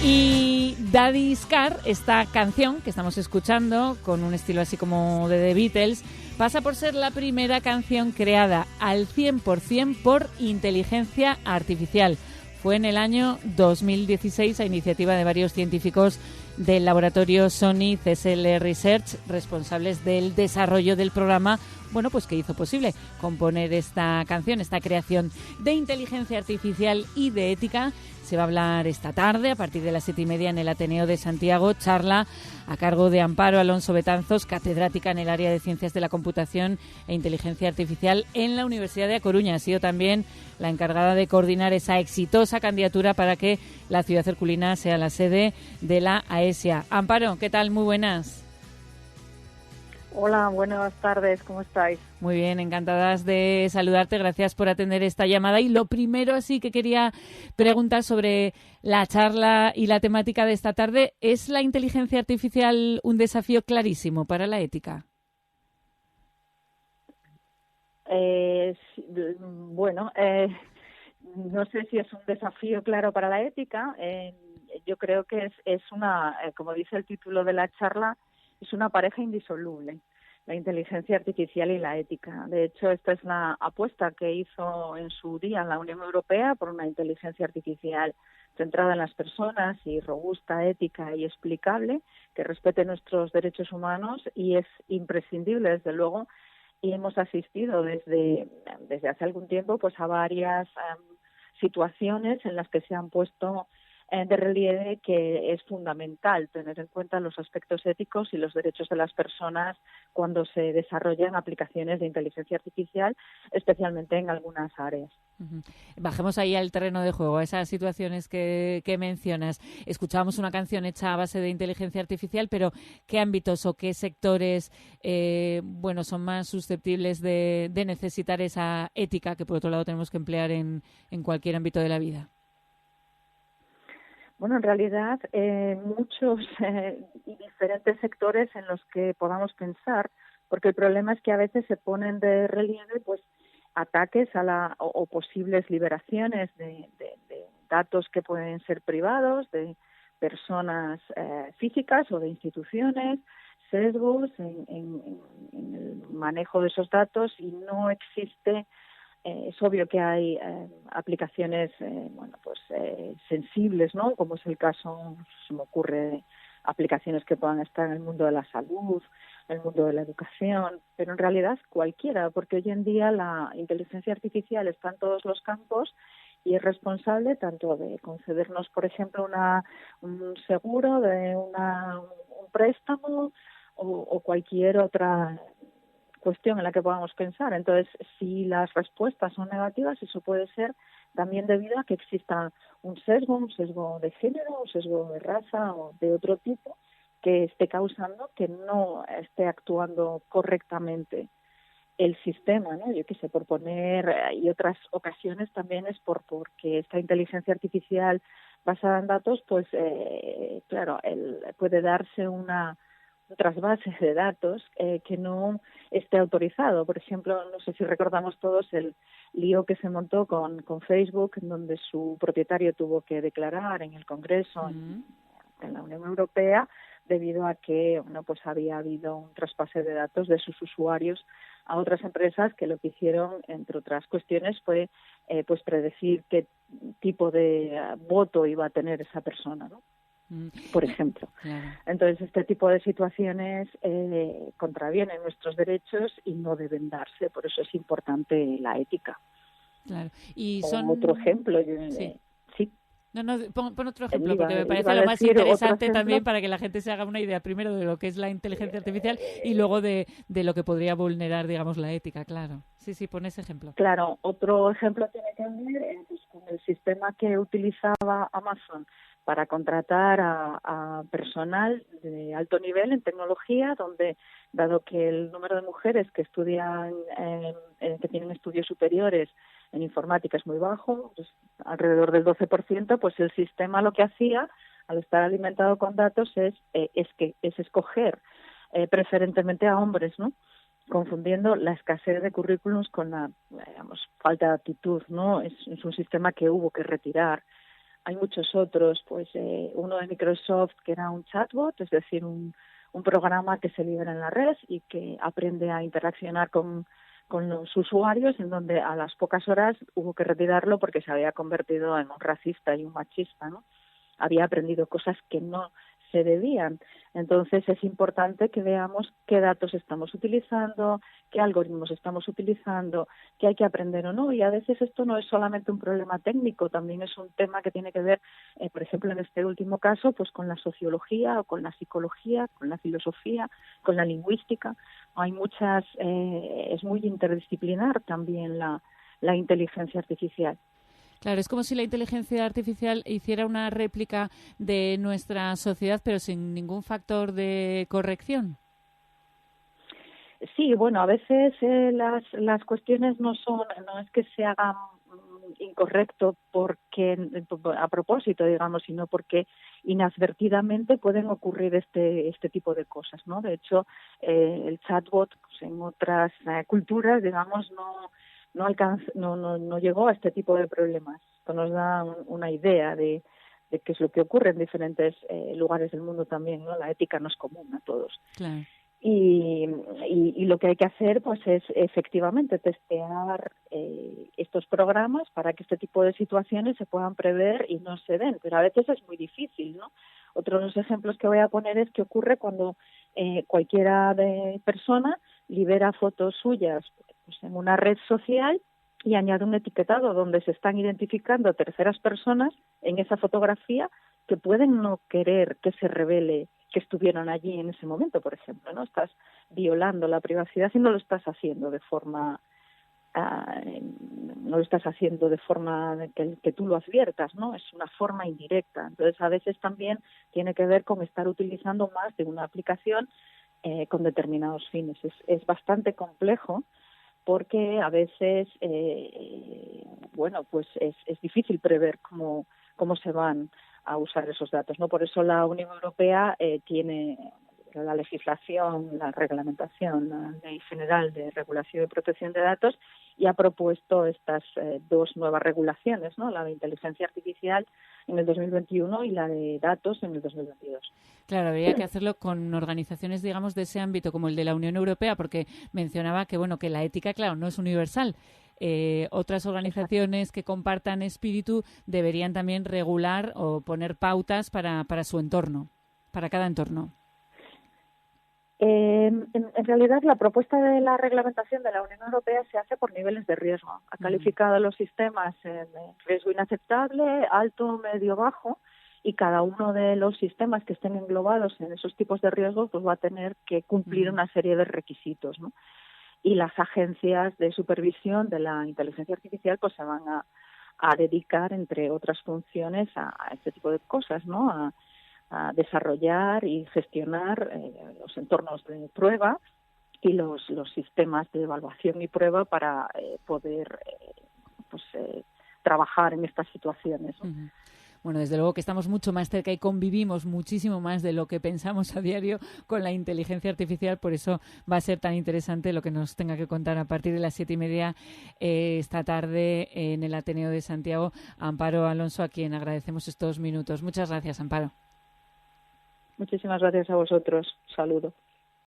Y Daddy Scar, esta canción que estamos escuchando, con un estilo así como de The Beatles, pasa por ser la primera canción creada al 100% por inteligencia artificial. Fue en el año 2016 a iniciativa de varios científicos del laboratorio Sony CSL Research, responsables del desarrollo del programa, bueno, pues que hizo posible componer esta canción, esta creación de inteligencia artificial y de ética. Se va a hablar esta tarde a partir de las 7:30 en el Ateneo de Santiago, charla a cargo de Amparo Alonso Betanzos, catedrática en el área de Ciencias de la Computación e Inteligencia Artificial en la Universidad de A Coruña. Ha sido también la encargada de coordinar esa exitosa candidatura para que la ciudad herculina sea la sede de la AESIA. Amparo, ¿qué tal? Muy buenas. Hola, buenas tardes, ¿cómo estáis? Muy bien, encantadas de saludarte, gracias por atender esta llamada. Y lo primero así que quería preguntar sobre la charla y la temática de esta tarde, ¿es la inteligencia artificial un desafío clarísimo para la ética? Bueno, no sé si es un desafío claro para la ética. Yo creo que es una, como dice el título de la charla, es una pareja indisoluble, la inteligencia artificial y la ética. De hecho, esta es la apuesta que hizo en su día la Unión Europea por una inteligencia artificial centrada en las personas y robusta, ética y explicable, que respete nuestros derechos humanos, y es imprescindible, desde luego, y hemos asistido desde hace algún tiempo pues a varias situaciones en las que se han puesto de relieve que es fundamental tener en cuenta los aspectos éticos y los derechos de las personas cuando se desarrollan aplicaciones de inteligencia artificial, especialmente en algunas áreas. Uh-huh. Bajemos ahí al terreno de juego, a esas situaciones que mencionas. Escuchábamos una canción hecha a base de inteligencia artificial, pero ¿qué ámbitos o qué sectores son más susceptibles de necesitar esa ética que por otro lado tenemos que emplear en cualquier ámbito de la vida? Bueno, en realidad muchos y diferentes sectores en los que podamos pensar, porque el problema es que a veces se ponen de relieve pues ataques a o posibles liberaciones de datos que pueden ser privados, de personas físicas o de instituciones, sesgos en el manejo de esos datos, y no existe. Es obvio que hay aplicaciones sensibles, ¿no? Como es el caso, se me ocurre, aplicaciones que puedan estar en el mundo de la salud, en el mundo de la educación, pero en realidad cualquiera, porque hoy en día la inteligencia artificial está en todos los campos y es responsable tanto de concedernos, por ejemplo, un seguro, de un préstamo o cualquier otra cuestión en la que podamos pensar. Entonces, si las respuestas son negativas, eso puede ser también debido a que exista un sesgo de género, un sesgo de raza o de otro tipo, que esté causando que no esté actuando correctamente el sistema, ¿no? Yo qué sé, por poner, y otras ocasiones también es porque esta inteligencia artificial basada en datos, pues puede darse otras bases de datos que no esté autorizado. Por ejemplo, no sé si recordamos todos el lío que se montó con Facebook, en donde su propietario tuvo que declarar en el Congreso en la Unión Europea debido a que pues había habido un traspase de datos de sus usuarios a otras empresas que lo que hicieron, entre otras cuestiones, fue pues predecir qué tipo de voto iba a tener esa persona, ¿no? Por ejemplo. Claro. Entonces, este tipo de situaciones contravienen nuestros derechos y no deben darse. Por eso es importante la ética. Claro. Y otro ejemplo. Sí. Sí. No, pon otro ejemplo, porque me parece lo más interesante también para que la gente se haga una idea primero de lo que es la inteligencia artificial y luego de lo que podría vulnerar, digamos, la ética, claro. Sí, pon ese ejemplo. Claro, otro ejemplo tiene que ver pues, con el sistema que utilizaba Amazon para contratar a personal de alto nivel en tecnología, donde, dado que el número de mujeres que estudian, que tienen estudios superiores en informática es muy bajo, pues alrededor del 12%, pues el sistema lo que hacía, al estar alimentado con datos, es escoger preferentemente a hombres, ¿no? Confundiendo la escasez de currículums con la, falta de actitud, ¿no? Es un sistema que hubo que retirar. hay muchos otros, pues uno de Microsoft que era un chatbot, es decir, un programa que se libera en la red y que aprende a interaccionar con los usuarios, en donde a las pocas horas hubo que retirarlo porque se había convertido en un racista y un machista, ¿no? Había aprendido cosas que no se debían. Entonces es importante que veamos qué datos estamos utilizando, qué algoritmos estamos utilizando, qué hay que aprender o no. Y a veces esto no es solamente un problema técnico, también es un tema que tiene que ver, por ejemplo, en este último caso, pues con la sociología o con la psicología, con la filosofía, con la lingüística. Hay muchas, es muy interdisciplinar también la inteligencia artificial. Claro, es como si la inteligencia artificial hiciera una réplica de nuestra sociedad, pero sin ningún factor de corrección. Sí, bueno, a veces las cuestiones no es que se hagan incorrecto porque a propósito, digamos, sino porque inadvertidamente pueden ocurrir este tipo de cosas, ¿no? De hecho, el chatbot, pues, en otras culturas, digamos, no llegó a este tipo de problemas. Esto nos da una idea de qué es lo que ocurre en diferentes lugares del mundo también, ¿no? La ética no es común a todos. Claro. Y lo que hay que hacer pues es efectivamente testear estos programas para que este tipo de situaciones se puedan prever y no se den, pero a veces es muy difícil, ¿no? Otro de los ejemplos que voy a poner es que ocurre cuando cualquiera de persona libera fotos suyas pues, en una red social y añade un etiquetado donde se están identificando terceras personas en esa fotografía que pueden no querer que se revele que estuvieron allí en ese momento, por ejemplo, ¿no? Estás violando la privacidad y no lo estás haciendo de forma que tú lo adviertas, ¿no? Es una forma indirecta. Entonces, a veces también tiene que ver con estar utilizando más de una aplicación con determinados fines. Es bastante complejo porque a veces, pues es difícil prever cómo se van a usar esos datos, ¿no? Por eso la Unión Europea tiene la legislación, la reglamentación, la Ley General de Regulación y Protección de Datos y ha propuesto estas dos nuevas regulaciones, ¿no? La de inteligencia artificial en el 2021 y la de datos en el 2022. Claro, habría que hacerlo con organizaciones, digamos, de ese ámbito, como el de la Unión Europea, porque mencionaba que la ética, claro, no es universal. Otras organizaciones que compartan espíritu deberían también regular o poner pautas para su entorno, para cada entorno. En realidad, la propuesta de la reglamentación de la Unión Europea se hace por niveles de riesgo. Ha calificado los sistemas en riesgo inaceptable, alto, medio, bajo, y cada uno de los sistemas que estén englobados en esos tipos de riesgos pues va a tener que cumplir una serie de requisitos, ¿no? Y las agencias de supervisión de la inteligencia artificial pues se van a dedicar, entre otras funciones, a este tipo de cosas, ¿no? A desarrollar y gestionar los entornos de prueba y los sistemas de evaluación y prueba para poder trabajar en estas situaciones, ¿no? Uh-huh. Bueno, desde luego que estamos mucho más cerca y convivimos muchísimo más de lo que pensamos a diario con la inteligencia artificial. Por eso va a ser tan interesante lo que nos tenga que contar a partir de las 7:30 esta tarde en el Ateneo de Santiago. Amparo Alonso, a quien agradecemos estos minutos. Muchas gracias, Amparo. Muchísimas gracias a vosotros. Saludo.